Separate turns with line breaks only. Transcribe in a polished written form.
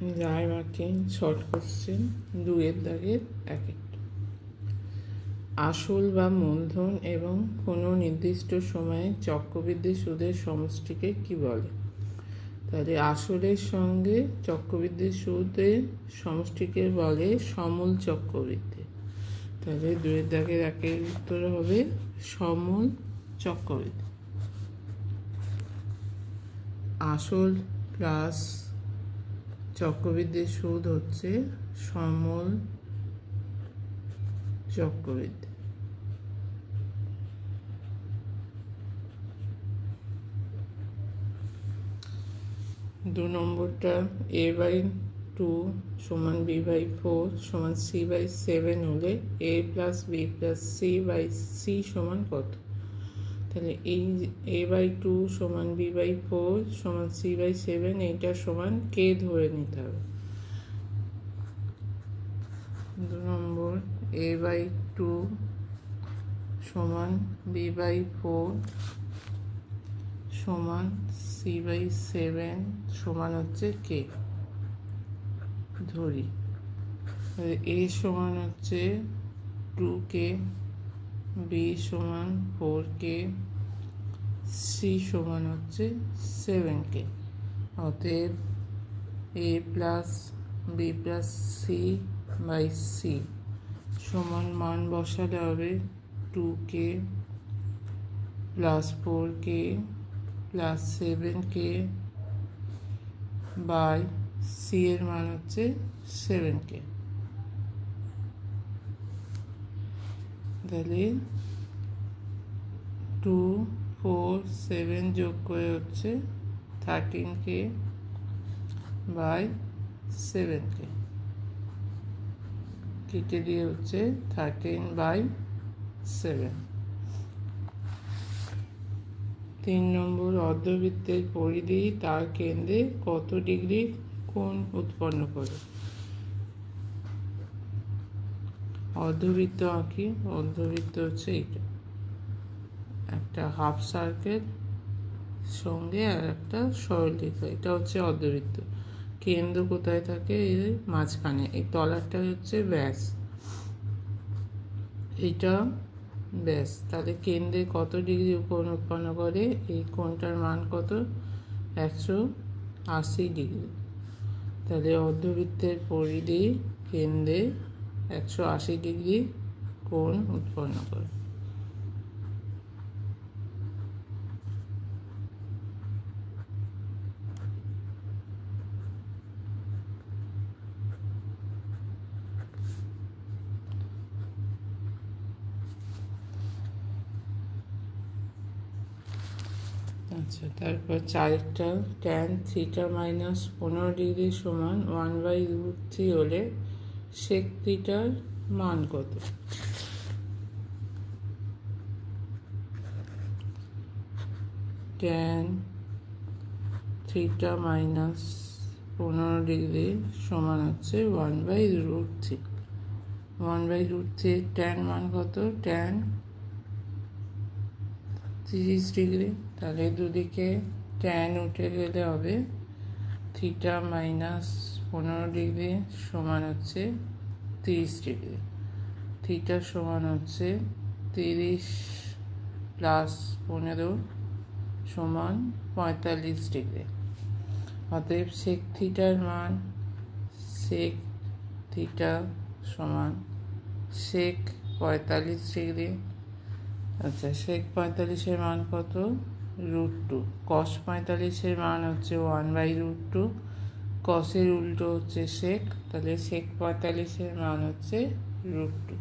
রায় মার্কিন short question 2-এর দাগের 1 আসল বা মূলধন এবং কোনো নির্দিষ্ট সময়ে চক্রবৃদ্ধি সুদের সমষ্টিকে কি বলে? তাহলে আসলের সঙ্গে চক্রবৃদ্ধি সুদের সমষ্টিকে বলে সমূল চক্রবৃদ্ধি। তাহলে 2-এর দাগের 1-এর উত্তর হবে সমূল চক্রবৃদ্ধি। আসল প্লাস চক্রবৃদ্ধির সুদ হচ্ছে সমূল চক্রবৃদ্ধি। 2 নম্বরটা a/2 সমান b/4 সমান c/7 হলে a+b+c/c সমান কত? তাহলে এই a/2 সমান b/4 সমান c/7 এইটা সমান k ধরে নিতে হবে। 2 নম্বর a/2 সমান b/4 সমান c/7 সমান হচ্ছে k ধরি। a সমান হচ্ছে 2k, b সমান 4k, c সমান হচ্ছে 7k। অতএব a plus b plus c/c সমান মান বসালে হবে 2k plus 4k plus 7k by c এর মান হচ্ছে 7k। তাহলে 2, 4, 7 যোগ করে হচ্ছে 13k বাই 7k, কেটে দিয়ে হচ্ছে 13/7। 3 নম্বর অর্ধবৃত্তের পরিধি তার কেন্দ্রে কত ডিগ্রি কোণ উৎপন্ন করে? অর্ধবৃত্ত আঁকি। অর্ধবৃত্ত হচ্ছে এইটা, একটা হাফ সার্কেল সঙ্গে আর একটা সরলরেখা, এটা হচ্ছে অর্ধবৃত্ত। কেন্দ্র কোথায় থাকে? এই মাঝখানে। এই তলারটা হচ্ছে ব্যাস, এইটা ব্যাস। তাহলে কেন্দ্রে কত ডিগ্রি কোণ উৎপন্ন করে? এই কোণটার মান কত? 180 ডিগ্রি। তাহলে অর্ধবৃত্তের পরিধি কেন্দ্রে 180 ডিগ্রি কোণ উৎপন্ন করে। আচ্ছা, তারপর 4টা tan θ মাইনাস 15 ডিগ্রি সমান 1/√3 হলে sec θর মান কত? tan θ মাইনাস 15 ডিগ্রি সমান হচ্ছে 1/√3। 1/√3 tan মান কত? tan 30 degree. তাহলে দুদিকে tan উঠে গেলে হবে θ মাইনাস 15 ডিগ্রি সমান হচ্ছে 30 ডিগ্রি। θ সমান হচ্ছে 30 প্লাস 15 সমান 45 ডিগ্রি। অতএব sec θর মান sec θ সমান sec 45 ডিগ্রি। আচ্ছা, sec 45-এর মান কত? √2। cos 45-এর মান হচ্ছে 1/√2। cos এর উল্টো হচ্ছে sec, তাহলে sec 45-এর মান হচ্ছে √2।